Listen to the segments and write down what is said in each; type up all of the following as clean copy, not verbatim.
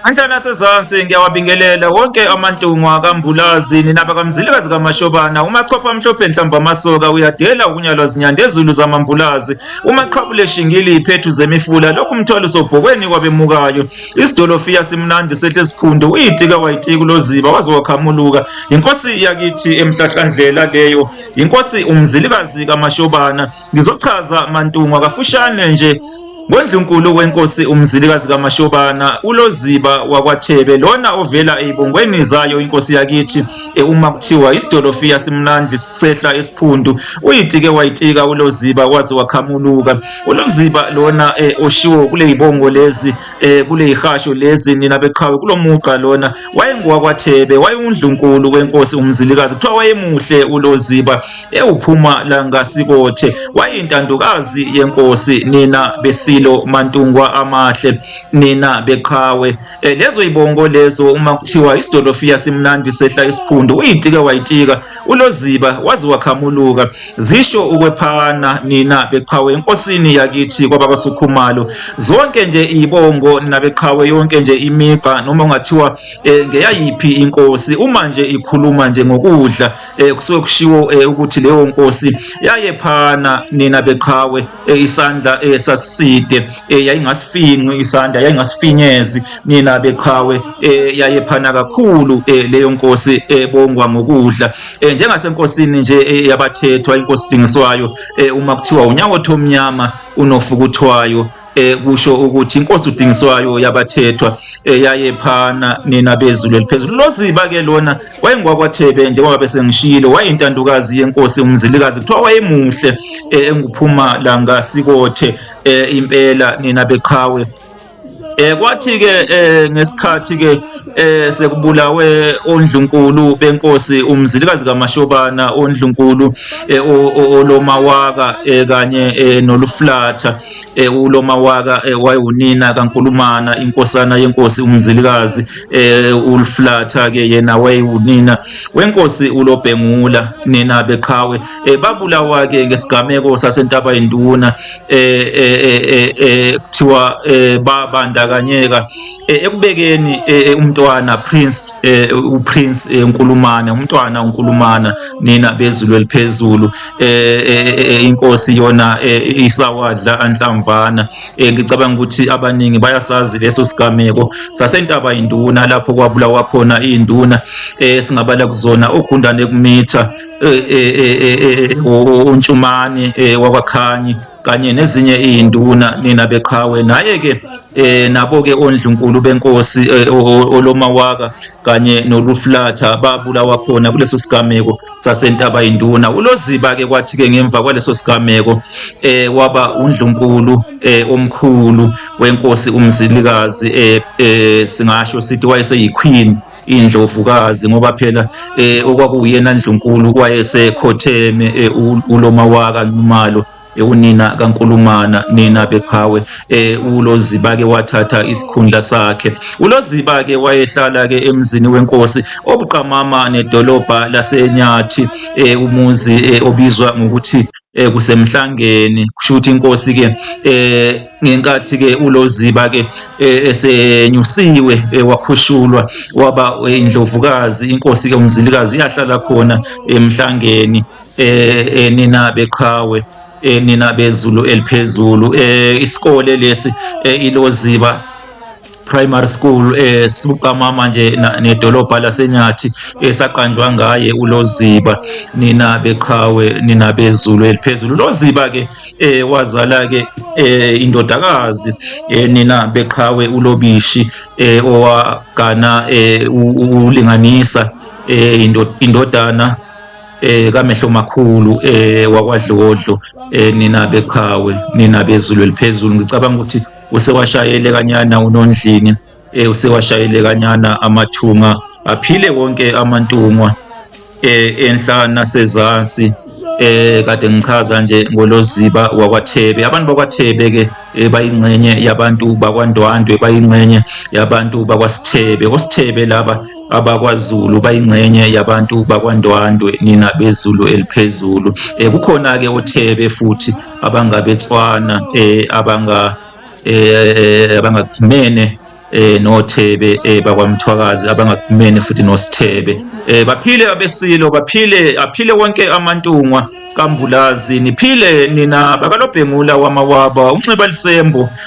Anhlana sezansi ngiyawabingelela wonke amantungwa kaMbulazi ninaba kaMzilikazi kaMashobana umachopha amhlophe mhlamba amasoka uyadela ukunyalwa zinyandezulu zamambulazi umaqhabule shingili iphethu zemifula lokhu umthwalo sobhokweni kwabemukayo isidolofiya simnandi sehle siphundu uyitika wayitika uloziba waze wakhamuluka inkosi yakithi emhlahlandlela leyo inkosi uMzilikazi kaMashobana ngizochaza mantungwa kafushane nje ngoNdlunkulu wenkosi uMzilikazi kaMashobana uloziba wakwaThebe lona ovela ezibongweni zayo inkosi yakithi uma kuthiwa isidolofiya simnandi sehla esiphundu uyitike wayitika uloziba waze wakhamuluka uloziba lona oshiwo kule izibongo lezi kule izihasho lezi nina beqhawe kulomuqa lona wayengowakwaThebe wayundlunkulu wenkosi uMzilikazi kuthiwa wayemuhle uloziba uphuma la ngasikothe wayintandokazi yenkosi nina besilo mantungwa amahle nina beqhawe lezo izibongo lezo uma kuthiwa isidolofiya simnandi sehla isiphundu uyitike wayitika uloziba wazi wakhamuluka zisho ukwephana nina beqhawe enkosini yakithi kwabakwaSukhumalo zonke nje izibongo nina beqhawe yonke nje imiqa noma ungathiwa ngeyayiphi inkosi uma nje ikhuluma nje ngokudla kusuke kushiwo ukuthi leyo nkosi yayephana nina beqhawe isandla saside yayingasifinqi isandla yayingasifinyezi nina beqhawe yayephana kakhulu leyo nkosi ebongwa ngokudla njengasenkosini nje yabathethwa inkosi dingiswayo uma kuthiwa unyawotho omnyama unofukuthwayo kusho ukuthi inkosi udingiswayo yabathethwa yayephana nina bezulu eliphezulu loziba ke lona wayengowakwaThebe njengoba bese ngishilo wayintandokazi yenkosi uMzilikazi kuthiwa wayemuhle enguphuma la ngasikothe impela nina beqhawe kwathi ke ngesikhathi ke sekubulawe ondlunkulu benkosi uMzilikazi kaMashobana ondlunkulu olomawaka kanye noluflatha ulomawaka wayunina kaNkulumana inkosana yenkosi uMzilikazi uluflatha ke yena wayunina wenkosi uLobhengula nina beqhawe babulawa ke ngesigameko sasentaba induna kuthiwa babandakanyeka ekubekeni umntwana uPrince Nkulumana umntwana uNkulumana nina bezulu eliphezulu inkosi yona isawadla anhlamvana ngicabanga ukuthi abaningi bayasazi leso sigameko sasentaba induna lapho kwabulawa khona induna singabala kuzona ogundane kumitha uNtshumane wakwaKhanyi kanye nezinye izinduna nina beqhawe naye ke nabo ke ondlunkulu benkosi olomawaka kanye noluflatha babulawa khona kuleso sigameko sasentaba induna uloziba ke kwathi ke ngemva kwaleso sigameko waba undlunkulu omkhulu wenkosi uMzilikazi singasho sithi wayeseyiqueen indlovukazi ngoba phela okwakuyena ndlunkulu kwayesekhotheme ulomawaka Nxumalo unina kaNkulumana nina beqhawe uloziba ke wathatha isikhundla sakhe uloziba ke wayehlala ke emzini wenkosi obuqamama nedolobha laseNyathi umuzi obizwa ngokuthi kusemhlangeni kusho ukuthi inkosi ke ngenkathi ke uloziba ke esenyusiwe wakhushulwa waba indlovukazi inkosi ke uMzilikazi yahlala khona emhlangeni nina beqhawe nina bezulu eliphezulu isikole lesi iloziba primary school sibuqamama nje nedolobha laseNyathi saqanjwa ngaye uloziba nina beqhawe nina bezulu eliphezulu loziba ke wazala ke indodakazi nina beqhawe uLobishi owagana ulinganisa indodana kamehlo makhulu wakwaDlodlo nina beqhawe nina bezulu eliphezulu ngicabanga ukuthi usewashayele kanyana uNondlini usewashayele kanyana amathunga aphile wonke amantungwa enhlana sezansi kade ngichaza nje ngoloziba wakwaThebe abantu bakwaThebe ke bayingcenye yabantu bakwaNdwandwe bayingcenye yabantu bakwaSithebe osithebe laba abakwaZulu bayingcenye yabantu bakwaNdwandwe nina bezulu eliphezulu kukhona ke oThebe futhi abangabetswana abangakumene noThebe bakwaMthwakazi, abangakumene futhi noSithebe. Baphile abesilo, aphile wonke amantungwa kaMbulazi, niphile nina bakaLobhengula wamawaba, uNxiba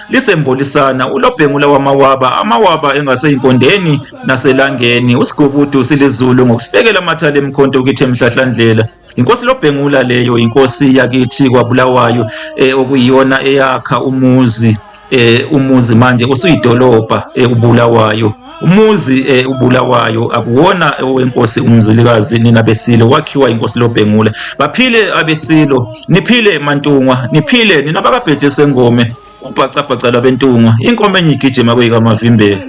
lisembolisana, uLobhengula wamawaba, amawaba engasey'inkondeni naselangeni, uSigubudu silizulu ngokusibekela amathala emkhonto kithi eMhlahlandlela. Inkosi Lobhengula leyo, inkosi yakithi kwaBulawayo, okuyiyona eyakha umuzi manje usuyidolobha uBulawayo. Umuzi uBulawayo akuwona owenkosi uMzilikazi nina besilo, wakhiwa inkosi Lobhengula. Baphile abesilo, niphile mantungwa, niphile nina bakaBhetshe Sengome, ubhacabhaca lwabentungwa, inkomo enye igijima kweyikamavimbela.